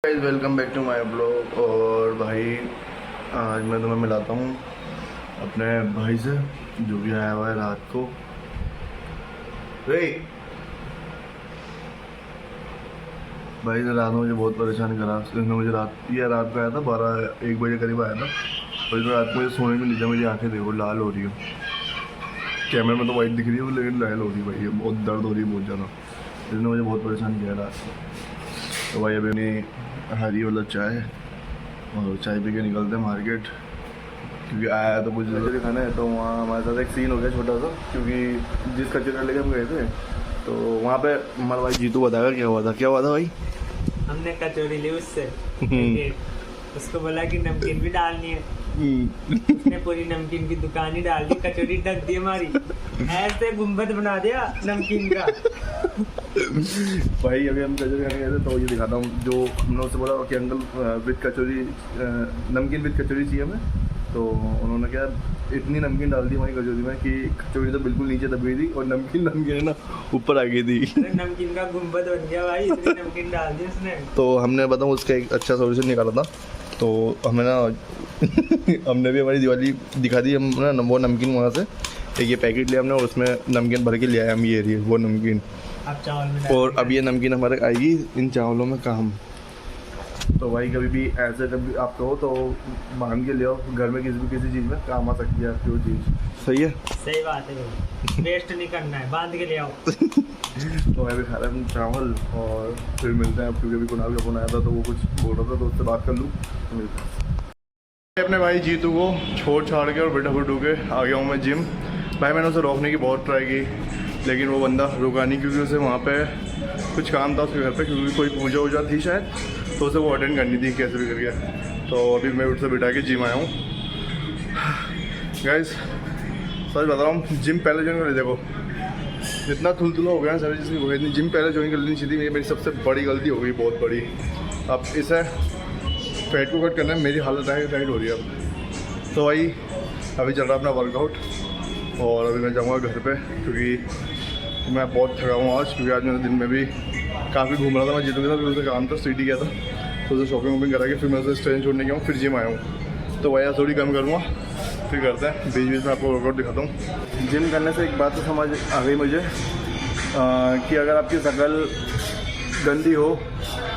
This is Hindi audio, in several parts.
Welcome back to my blog. और भाई आज मैं तुम्हें मिलाता हूँ अपने भाई से जो भी आया हुआ है रात को। भाई ने रात में मुझे बहुत परेशान करा। उसने मुझे रात को आया था 12-1 बजे करीब आया था। और इसमें रात को मुझे सोने में नहीं दिया। मेरी आंखें देखो लाल हो रही है, कैमरे में तो वाइट दिख रही है लेकिन लाल हो रही है भाई, बहुत दर्द हो रही है बहुत ज़्यादा। इसने मुझे बहुत परेशान किया रात को। तो भाई अभी नहीं हरी वाला चाय और चाय पी के निकलते हैं मार्केट, क्योंकि आया तो कुछ जरूरी खाना है। तो वहाँ हमारे साथ एक सीन हो गया छोटा सा, क्योंकि जिस कचरे लेके हम गए थे तो वहाँ पे हमारा भाई जीतू बताएगा क्या हुआ था भाई। हमने कचौरी ली उससे, उसको बोला कि नमकीन भी डालनी है। उसने पूरी नमकीन की दुकान ही डाल दी, कचौरी ढक दी हमारी, ऐसे गुम्बद बना दिया नमकीन का। भाई अभी हम कचौरी खाने गए थे तो ये दिखाता हूँ। जो हमने उससे बोला कि अंकल विद कचौरी, नमकीन विद कचौरी चाहिए हमें। तो उन्होंने क्या इतनी नमकीन डाल दी हमारी कचौरी में कि कचौरी तो बिल्कुल नीचे दब गई थी और नमकीन है ना ऊपर आ गई थी। नमकीन का गुम्बद बन गया भाई, इतनी नमकीन डाल दी उसने। तो हमने बताऊँ उसका एक अच्छा सोल्यूशन निकाला था। तो हमें ना हमने भी हमारी दिवाली दिखा दी। हम ना वो नमकीन वहाँ से एक ये पैकेट लिया हमने और उसमें नमकीन भर के ले आए हम, ये वो नमकीन। अब चावल में और अब ये नमकीन हमारे आएगी इन चावलों में काम। तो भाई कभी भी ऐसे जब भी आप कहो तो मांग के ले आओ, घर में किसी चीज़ में काम आ सकती है आपकी वो चीज़। सही है, सही बात है भाई, वेस्ट नहीं करना है, बांध के ले आओ। तो मैं भी खा रहा हूँ चावल और फिर मिलते हैं। क्योंकि अभी कुणाल का फोन आया था तो वो कुछ बोल रहा था तो उससे बात कर लूँ तो मिलते हैं। अपने भाई जीतू को छोड़ छाड़ के और बेटा फुटू के आ गया हूँ मैं जिम। भाई मैंने उसे रोकने की बहुत ट्राई की लेकिन वो बंदा रुका नहीं, क्योंकि उसे वहाँ पे कुछ काम था उसके घर पे, क्योंकि कोई पूजा वूजा थी शायद, तो उसे वो अटेंड करनी थी कैसे भी करके। तो अभी मैं उससे बिठा के जिम आया हूँ। गाइस सच बता रहा हूँ, जिम पहले ज्वाइन कर, देखो इतना थुलथुला हो गया सभी जिसकी वजह नहीं। जिम पहले ज्वाइन कर लेनी चाहिए थी, मेरी सबसे बड़ी गलती हो गई, बहुत बड़ी। अब इसे फैट को कट करना है, मेरी हालत टाइट हो रही है अब। तो भाई अभी चल रहा अपना वर्कआउट और अभी मैं जाऊँगा घर पे, क्योंकि मैं बहुत थका हूँ आज। क्योंकि आज मैंने दिन में भी काफ़ी घूम रहा था। मैं जीतू के साथ उसे काम था, सिटी गया था तो उसे शॉपिंग वॉपिंग करा के फिर मैं उसे ट्रेन छोड़ने गया हूँ, फिर जिम आया हूँ। तो भाई थोड़ी कम करूँगा फिर करते हैं। बीच बीच में आपको वर्कआउट दिखाता हूँ। जिम करने से एक बात तो समझ आ गई मुझे कि अगर आपकी शक्ल गंदी हो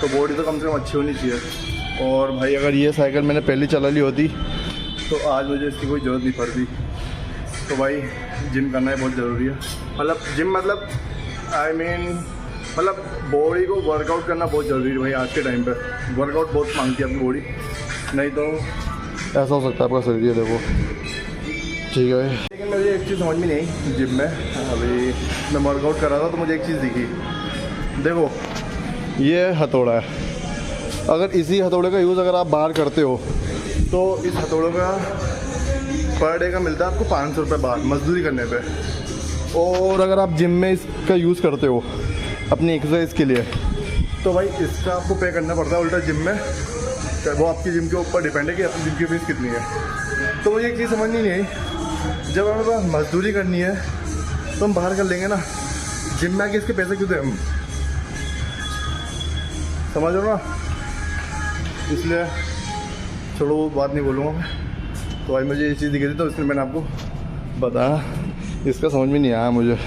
तो बॉडी तो कम से कम अच्छी होनी चाहिए। और भाई अगर ये साइकिल मैंने पहले चला ली होती तो आज मुझे इसकी कोई ज़रूरत नहीं पड़ती। तो भाई जिम करना है बहुत ज़रूरी है। मतलब जिम मतलब मतलब बॉडी को वर्कआउट करना बहुत ज़रूरी है भाई। आज के टाइम पे वर्कआउट बहुत मांगती है आपकी बॉडी, नहीं तो ऐसा हो सकता है आपका शरीर। देखो ठीक है, लेकिन मुझे एक चीज़ समझ में नहीं आई जिम में। अभी मैं वर्कआउट कर रहा था तो मुझे एक चीज़ दिखी। देखो ये हथौड़ा है, अगर इसी हथौड़े का यूज़ अगर आप बाहर करते हो तो इस हथौड़े का पर डे का मिलता है आपको 500 रुपये बाहर मजदूरी करने पे। और अगर आप जिम में इसका यूज़ करते हो अपनी एक्सरसाइज के लिए तो भाई इसका आपको पे करना पड़ता है उल्टा जिम में। वो आपकी जिम के ऊपर डिपेंड है कि आपकी जिम की फीस कितनी है। तो मुझे एक चीज़ समझ नहीं आई, जब हमें पास मजदूरी करनी है तो हम बाहर कर लेंगे ना, जिम में आके इसके पैसे क्यों दें हम, समझ लो ना। इसलिए छोड़ो वो बात नहीं बोलूँगा मैं। तो भाई मुझे ये चीज़ दिखी थी तो इसलिए मैंने आपको बताया। इसका समझ में नहीं आया मुझे,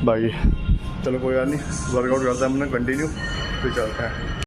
बाकी चलो कोई बात नहीं, वर्कआउट करते हैं हमने कंटिन्यू, फिर चलते हैं।